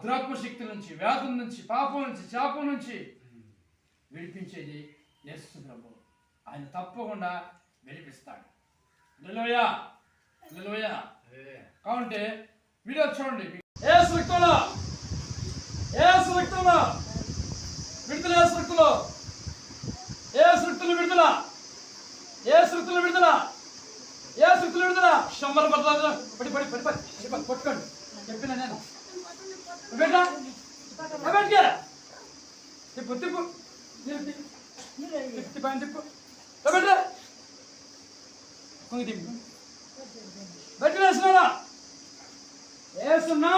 దురాత్మ శక్తుల నుంచి, వ్యాధుల నుంచి, పాపం నుంచి, శాపం నుంచి విడిపించేది యేసు ప్రభు. ఆయన తప్పకుండా విడిపిస్తాడు. హల్లెలూయా, హల్లెలూయా. కాబట్టి వీడియో చూడండి. యేసు రక్తంలో, యేసు రక్తంలో విడుదల, యేసు రక్తంలో, యేసు రక్తంలో విడుదల, యేసు రక్తంలో విడుదల, యేసు రక్తంలో విడుదల. శంబర పడతారు. పడి పడి పడి పడి కొట్టుకోండి. చెప్పిన నేను బేటా బేటకే తిప్పు తిప్పు తిప్పు పైన తిప్పు బేటా తిప్పు బయట వేస్తున్నారా వేస్తున్నా.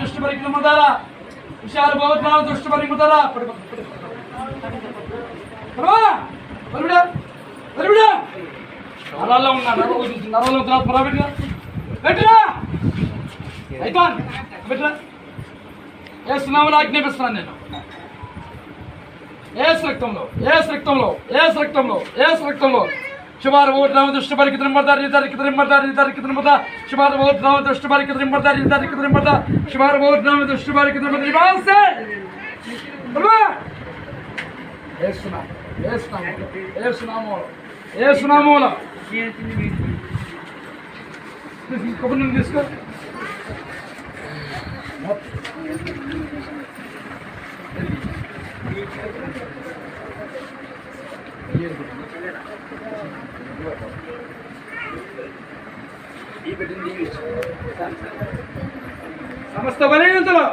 దృష్టి పరిగణిస్తారా విషయాలు బహుద్రామ దృష్టి పరిగణిస్తారా నరాల్లో ఉన్నా నరాల్లో పెట్టినా అయిపోయి పెట్టినా వేస్తున్నామని ఆజ్ఞాపిస్తున్నాను నేను. ఏసు రక్తంలో, ఏసు రక్తంలో, ఏసు రక్తంలో, ఏసు రక్తంలో శుభారు ఓట్రామ దృష్టి పరికి త్రిమ్మతారు ఇద్దరికి త్రిమ్మతారు ఇద్దరికి త్రిమ్మత శుభారు ఓట్రామ దృష్టి పరికి త్రిమ్మతారు ఇద్దరికి త్రిమ్మత శుభారు ఓట్రామ దృష్టి పరికి త్రిమ్మత ఏసునామూల కబుర్ని తీసుకో. సమస్త బలహీనతలో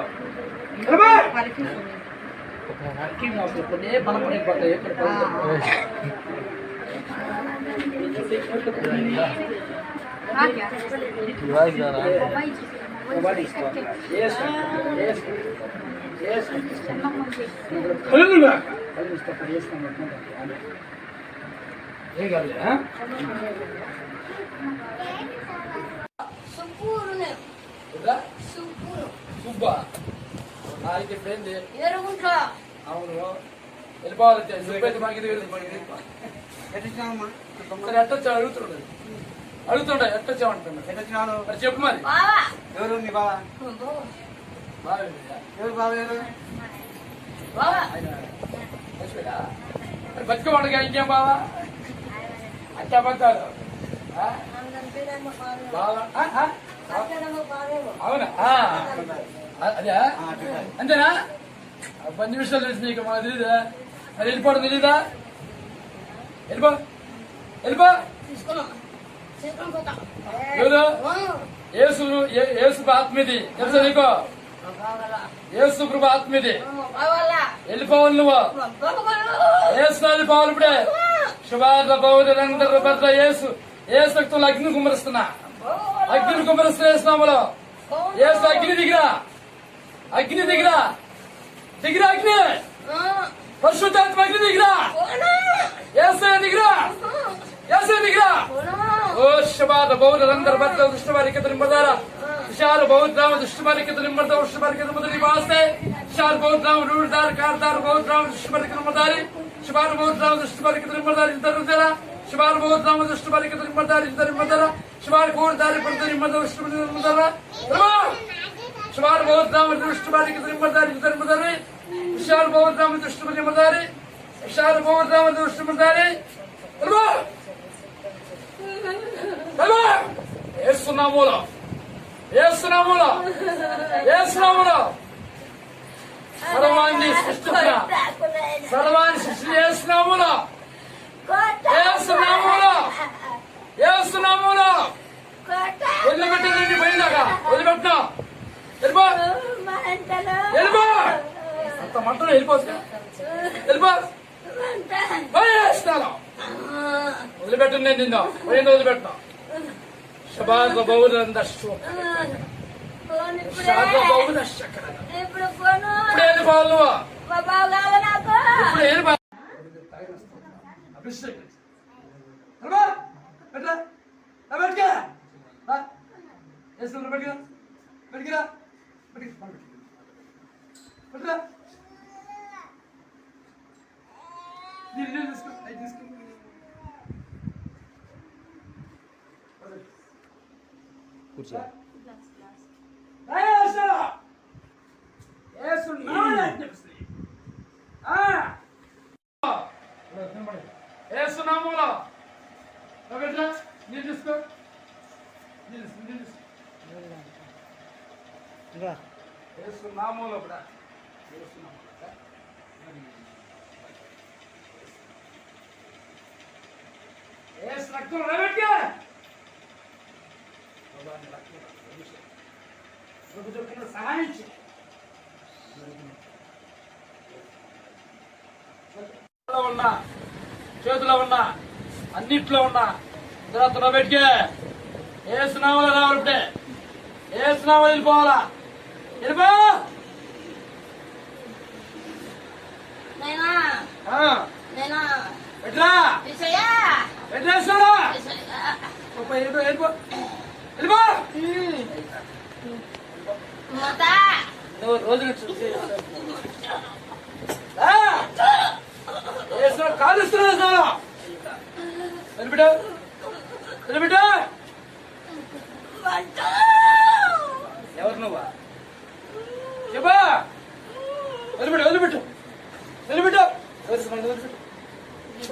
సుబ్బా అయితే ఫ్రెండ్ అవును వెళ్ళిపోవాలి. ఎట్టొచ్చా అడుగుతుండే అడుగుతుండే ఎట్టొచ్చామంటున్నాడు మరి చెప్పు. మరి ఎవరు నీ బావా? ఎవరు బావ? మరి బతుకమండగా ఇంకేం బావా అట్టా పడతాడు బావా. అవునా అదే అంతేనా? 10 నిమిషాలు తెలిసి నీకు మాకు తెలీదా? మరి వెళ్ళిపోవడం తెలీదా? వెళ్ళిపో వెళ్ళిపో. ఎవరు? యేసు ఆత్మీది తెలుసా నీకు? యేసు ప్రభు ఆత్మీది. వెళ్ళిపోవాలి నువ్వు. యేసు వెళ్ళిపోవాలి ఇప్పుడే. శుభార్ల పౌరులందరూ భర్త యేసు యేసు రక్తంలో అగ్ని కుమ్మరిస్తున్నా. అగ్నిని కుమ్మరిస్తున్నా వేస్తున్నాములో. యేసు అగ్ని దిగిరా, అగ్ని దిగిరా, దిగిరా అగ్ని. పరిశుద్ధాత్మ అగ్ని దిగిరా. యేసు దిగిరా, యేసు దిగిరా. ఓ శుభార్ల పౌరులందరూ భర్త దుష్టవారికి నింపదారా विशाल बहुत राम दुष्टमारी के नंबर दो दुष्टमारी के नंबर निवास है विशाल बहुत राम रूढ़दार कारदार बहुत राम दुष्टमारी के नंबरदारी शिवार बहुत राम दुष्टमारी के नंबरदारी इधर उधर शिवार बहुत राम दुष्टमारी के नंबरदारी इधर उधर शिवार घोड़दारी पर नंबर दुष्टमारी नंबर शिवार बहुत राम दुष्टमारी के नंबरदारी इधर उधर विशाल बहुत राम दुष्टमारी नंबरदारी विशाल बहुत राम दुष्टमारी ఏసునామములో ఏసునామములో ఏసునామములో సర్వాన్ని సృష్టించిన సర్వాన్ని సృష్టి ఏసునామములో ఏసునామములో ఏసునామములో వదిలిపెట్టేదండి పోయిందాక వదిలిపెట్టినా వెళ్ళిపో వెళ్ళిపో అంత మంటలో వెళ్ళిపోతుంది వెళ్ళిపో వేస్తాను వదిలిపెట్టండి నేను నిన్న పోయింది వదిలిపెట్టినా శబాద్ బౌరంద ఇప్పుడు వెళ్ళిపోవాలి ఇప్పుడు వెళ్ళిపో కూర్చో నామములో ఆజ్ఞాపిస్తున్నాను. యేసు నామములో పెట్టరా, నీళ్ళు తీసుకో, నీళ్ళు తీసుకో. యేసు నామములో కూడా యేసు నామములో యేసు రక్తంలో నిలబెట్టుకో. సహాయం చేయి. ఉన్నా చేతిలో ఉన్నా అన్నిట్లో ఉన్నా తర్వాత నిలబెట్టుకే. ఏసునామలో రావాలి, ఇప్పుడే ఏసునామలో వెళ్ళిపోవాలా, వెళ్ళిపో. ఎట్లా ఎట్లేస్తాడా వెళ్ళిపో, వెళ్ళిపో, వెళ్ళిపో. రోజు కాలుస్తున్నా వెళ్ళిపెట్టు, వెళ్ళిపెట్టు. ఎవరు నువ్వా చెప్పా, వదిలిపెట్టు, వదిలిపెట్టు, వదిలిపెట్టు.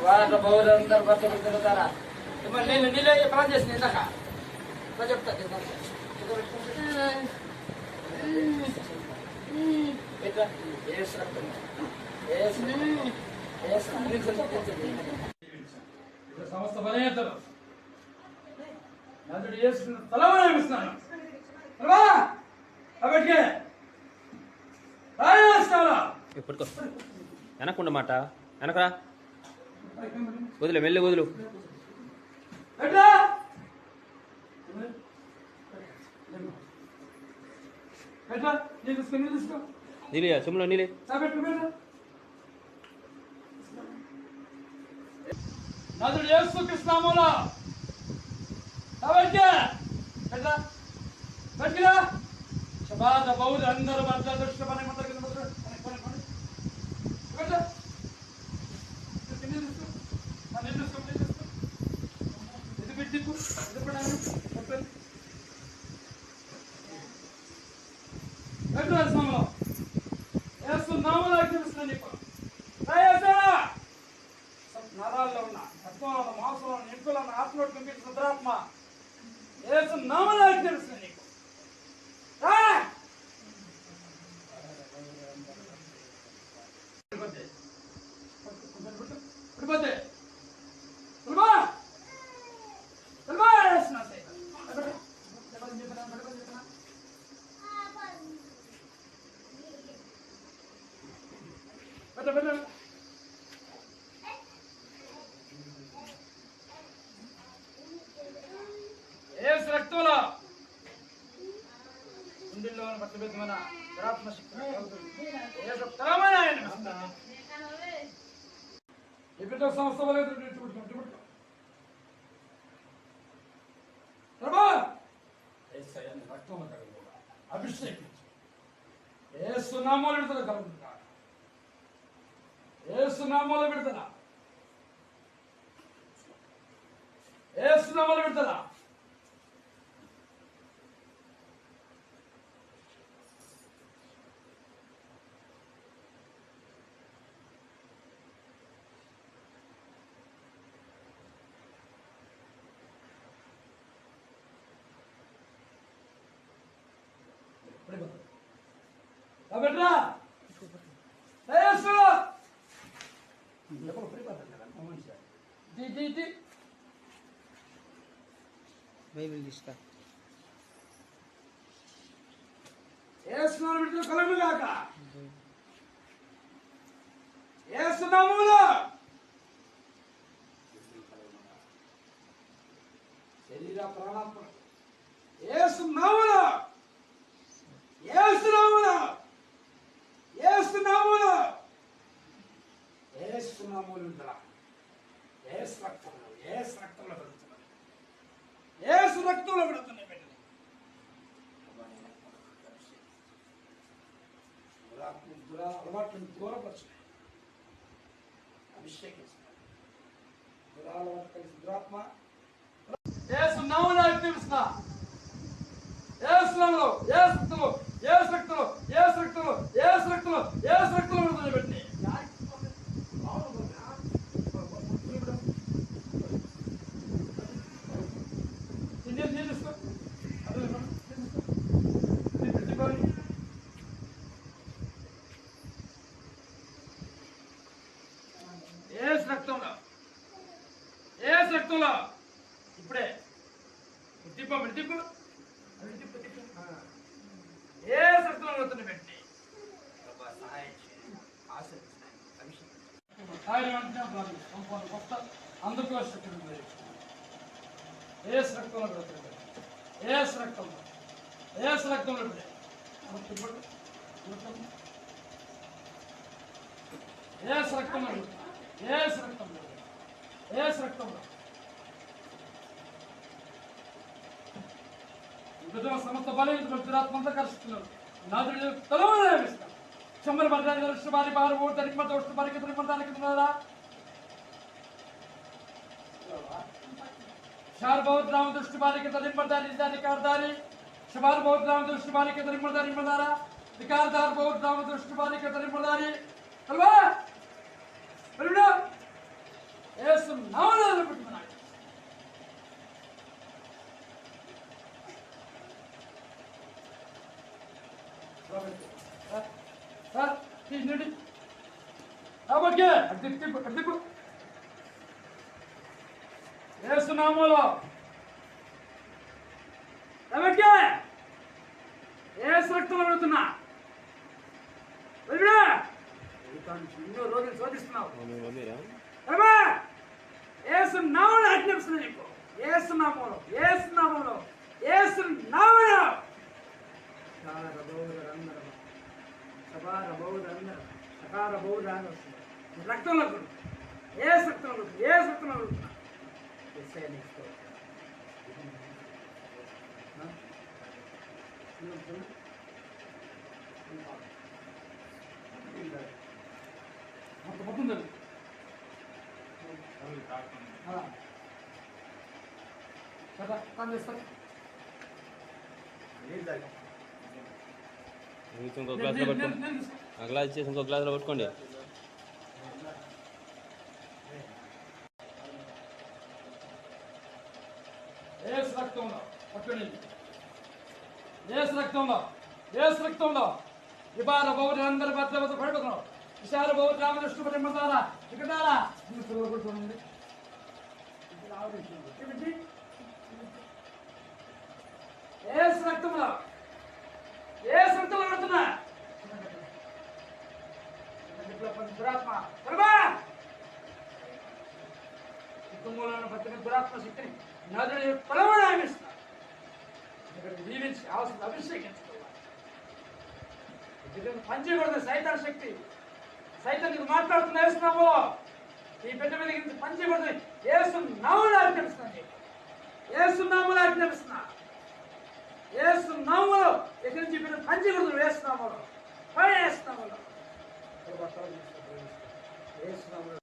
వాళ్ళ బౌలందరూ భర్త తిరుగుతారా? నేను నీళ్ళే ప్లాన్ చేసిన ఇందాక చెప్తా. సంస్థ బలహీనతలు నదుడు వేసుకున్న తలవనిస్తున్నాను కాబట్టి పట్టుకో, వెనకుండా మాట వెనకరా, వదిలే, మెల్లి వదులు. నీళ్ళు చెమ్ములో నీళ్ళు నదుడు యేసు కృష్ణామూలో శబాద బౌద్ధ అందరూ మధ్య దృష్టి పని నరాల్లో ఉన్న రక్తంలో ఉన్న మాంసంలో ఉన్న ఎముకలో ఉన్న ఆత్మలో పంపించిన దురాత్మ యేసు నామములో ఆజ్ఞాపిస్తున్నాను నీకు. యేసు రక్తంలో గుండెల్లో పట్టబెద్దమైన దురాత్మ శక్తి సంస్థ అభిషేకించు. యేసు నామములో విడుదల కలుగుతుంది. యేసు నామములో విడుదల, యేసు నామములో విడుదల. పెట్టరా బైబిల్ తీసుకో. ఏసునామములో విడుదల కలుగును గాక. ఏసునామములో శరీర ప్రాణాత్మ ఏసునామములో ఏసునామములో ఏసునామములో ఏసునామములో విడుదల. ఏసు రక్తంలో, ఏసు రక్తంలో పెడుతున్నాను, ఏసు రక్తంలో పెడుతున్నాయి. పెట్టండి అలవాట్లను దూరపరచున్నాయి, అభిషేకిస్తున్నాయి. దురాలవాటు కలిసి దురాత్మ ఏసు నామములో ఆజ్ఞాపిస్తున్నా. ఏసు నామములో, ఏసు రక్తంలో, ఏసు రక్తంలో, ఏసు రక్తంలో, ఏసు రక్తంలో, రక్తంలో ఇప్పుడే తిప్పు తిప్పు ఏసు రక్తంలో కడుగుతున్న పెట్టి సహాయం చేయండి, ఆశీర్వదించండి, అభిషేకం ఆయన సంపూర్ణ కొత్త అందుకు ఏసు రక్తంలో కడుగుతుంది, ఏసు రక్తంలో, ఏసు రక్తంలో పెట్టి ఏసు రక్తంలో, ఏసు రక్తంలో, ఏసు రక్తంలో విధుల సమస్త బలహీన దురాత్మంతా కలుస్తున్నారు. నాదుడు తలవేస్తాం చెమ్మరి పడ్డారు దృష్టి బారి బారు ఓ తరిమ దోస్తు బారికి తరిమంతానికి ఉన్నారా शार बहुत राम दृष्टि बारी के तरीम बरदारी अधिकारदारी शबार बहुत राम दृष्टि बारी के तरीम बरदारी बरदारा अधिकारदार बहुत राम दृष्टि बारी के तरीम बरदारी हलवा हलवा ऐसा नावला लपट मना सर तीन मिनट अब क्या अड्डिप ఏసు నామములో ఎవరికి ఏసు రక్తంలో పెడుతున్నా ఎన్నో రోజులు శోధిస్తున్నావు ఏసు నామములో ఆజ్ఞాపిస్తున్నా నీకు ఏసు నామములో ఏసు నామములో ఏసు నామములో రక్తంలో ఏసు రక్తంలో ఏసు రక్తంలో పెడుతున్నా ఇంకో గ్లాస్లో పట్టుకోండి, ఆ గ్లాస్ ఇచ్చేసి ఇంకో గ్లాస్లో పట్టుకోండి. ఏసు రక్తంలో పట్టుకోండి, ఏసు రక్తంలో, ఏసు రక్తంలో ఇబార బౌద్ధ అందరి భద్రవత పడిపోతున్నావు విశాల బౌద్ధ రామదృష్టి పడిపోతారా ఇక్కడారా చూడండి ఏసు రక్తంలో, ఏసు రక్తంలో పడుతున్నా దురాత్మ కుటుంబంలో ప్రతి దురాత్మ శక్తిని నదుడి పొలవడా ఆగిస్తున్నారు. ఇక్కడ దీవించి అవసరం అభిషేకించుకోవాలి. పంచకూడదు సైతాన్ శక్తి, సైతాన్ నీకు మాట్లాడుతున్నా వేస్తున్నాము ఈ పెద్ద మీద పంచకూడదు. ఏసు నామములో ఆజ్ఞాపిస్తున్నాను, ఏసు నామములో ఆజ్ఞాపిస్తున్నా, ఏసు నామములో ఎక్కడి నుంచి మీరు పంచకూడదు వేస్తున్నాములో వేస్తున్నాములో వేస్తున్నాములో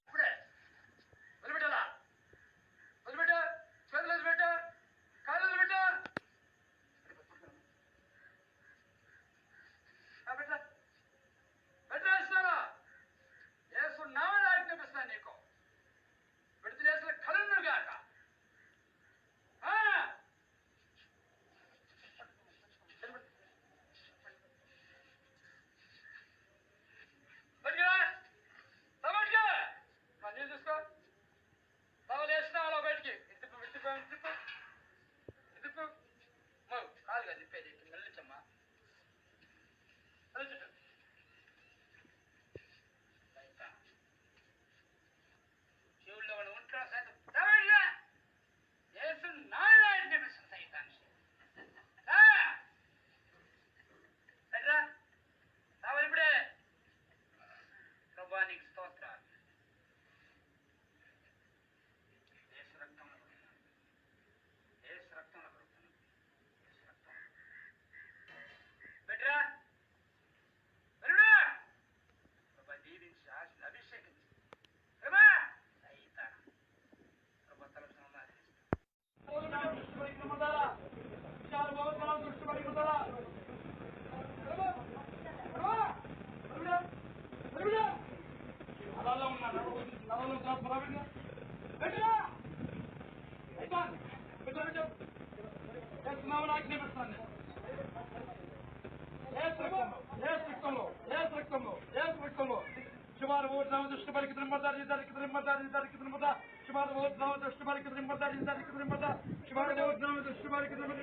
శుభారు ఓట్ రామ దృష్టి బలికి త్రిమ్మదారి దారికి త్రిమ్మదారి దారికి త్రిమ్మద శుభారు ఓట్ రామ దృష్టి బలికి త్రిమ్మదారి దారికి త్రిమ్మద శుభారు ఓట్ రామ దృష్టి బలికి త్రిమ్మద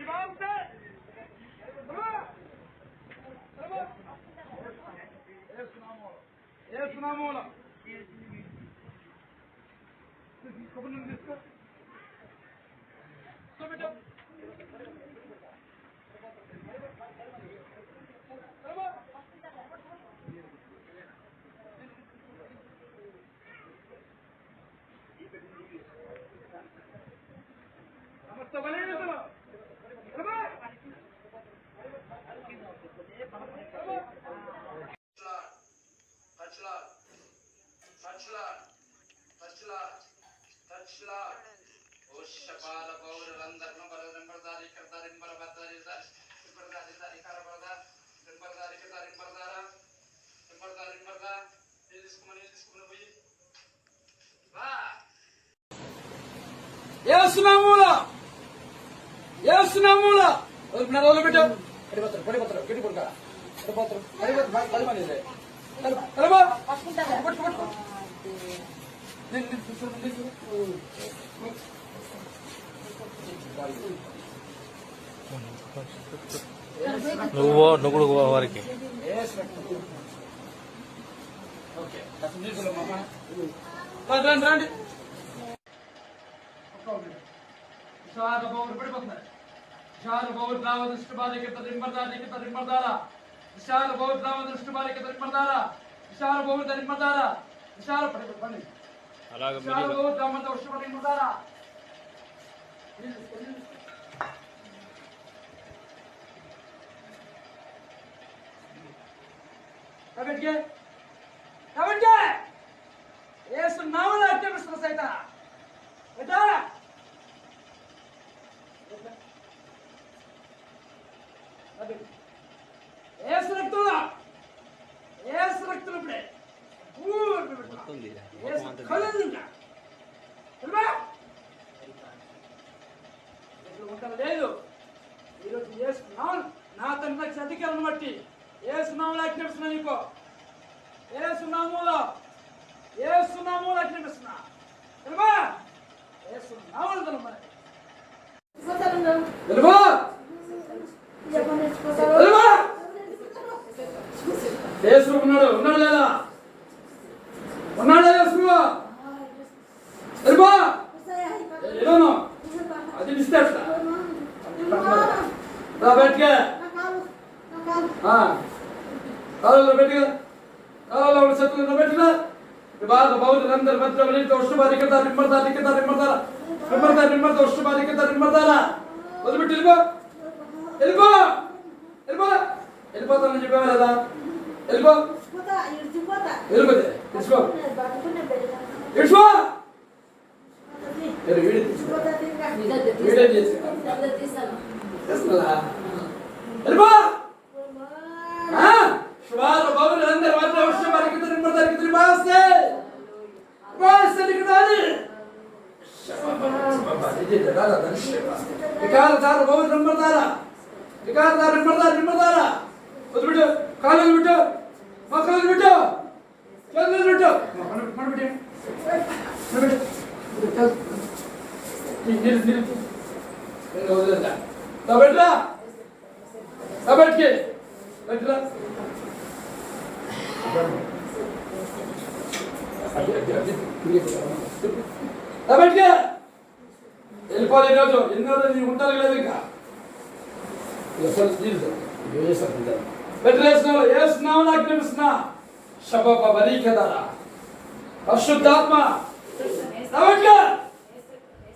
ఏసునామూల కబుర్లు తీసుకో Shapala Power Randar Nambardari Katari Barbatari Rimbardari Karabada Rimbardari Katari Bardara Rimbardari Barda this Kumani ఏసునామూల రోజు పెట్టు పడిపోతారు గట్టి కొడుక పడి మంది నువ్వు కూడా వారికి రండి విశాల పౌరు పడిపోతున్నారు విశాల పౌరు రావ దృష్టి బాధిక తరింపదారా విశాల పౌరు రావ దృష్టి బాధిక తరింపదారా విశాల పౌరు తరింపదారా విశాల పడిపోండి విశాల పౌరు రామ దృష్టి తరింపదారా కాబట్టి ఏసు నామములో అత్యవసర సైతం ఏటా ఏసు రక్తం ఇప్పుడే లేదు ఈరోజు ఏసు నామం నా తండ్రి అధికారం బట్టి ఏసు నామములో అజ్ఞాపిస్తున్నా నీకో ఏసునామూలో అజ్ఞాపిస్తున్నా తెలుబా ఏసునామములో తెలుబా యేసు ఉన్నాడు లేదా ఉన్నాడా యేసు తెలుబా ఏమో అది మిస్టేక్ రా బయటికి కాలంలో బయటికి కాలంలో శత్రువులు బయటికి బాధ బౌద్ధ అందరు మధ్య ఉష్ణబాధికత రిమ్మర్దార ఉష్ణబాధికత రిమ్మర్దారా వదిలిపెట్టి వెళ్ళిపోతానని చెప్పావా లేదా వెళ్ళిపోతే తీసుకో వీడియో చేస్తున్నా వెళ్ళిపో శుభారు బాబులు అందరు మాత్రం వర్షం వారికి తిరిగి బాస్తే వికారదారు బాబులు రిమ్మర్దారా వదిలిపెట్టు కాళ్ళు పెట్టు మొక్కలు పెట్టు చేతులు పెట్టు బయటికి పెట్టరా బయటికి వెళ్ళిపోవాలి ఈరోజు ఎన్నో రోజు ఉంటారు లేదు ఇంకా పెట్టలేస్తున్నావు వేస్తున్నావు నాకు తెలుస్తున్నా శబ బరీ కదా పరిశుద్ధాత్మ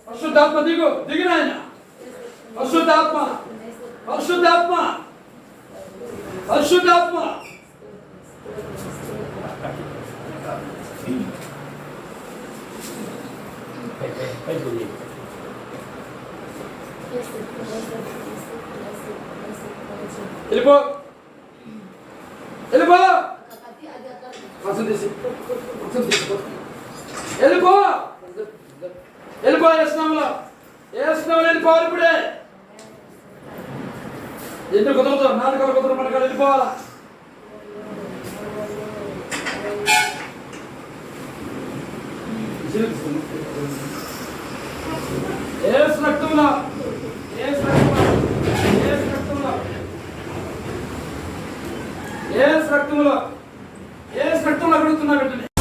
పరిశుద్ధాత్మ దిగినాయన పరిశుద్ధాత్మ వెళ్ళిపో వేస్తున్నాము వెళ్ళిపోవాలి ఇప్పుడే ఎందుకు కుదరదు నాలుగు కుదరదు మనకు వెళ్ళిపోవాలా యేసు రక్తంలో యేసు రక్తంలో యేసు రక్తంలో యేసు రక్తంలో యేసు రక్తంలో అడుగుతున్నా బిడ్డని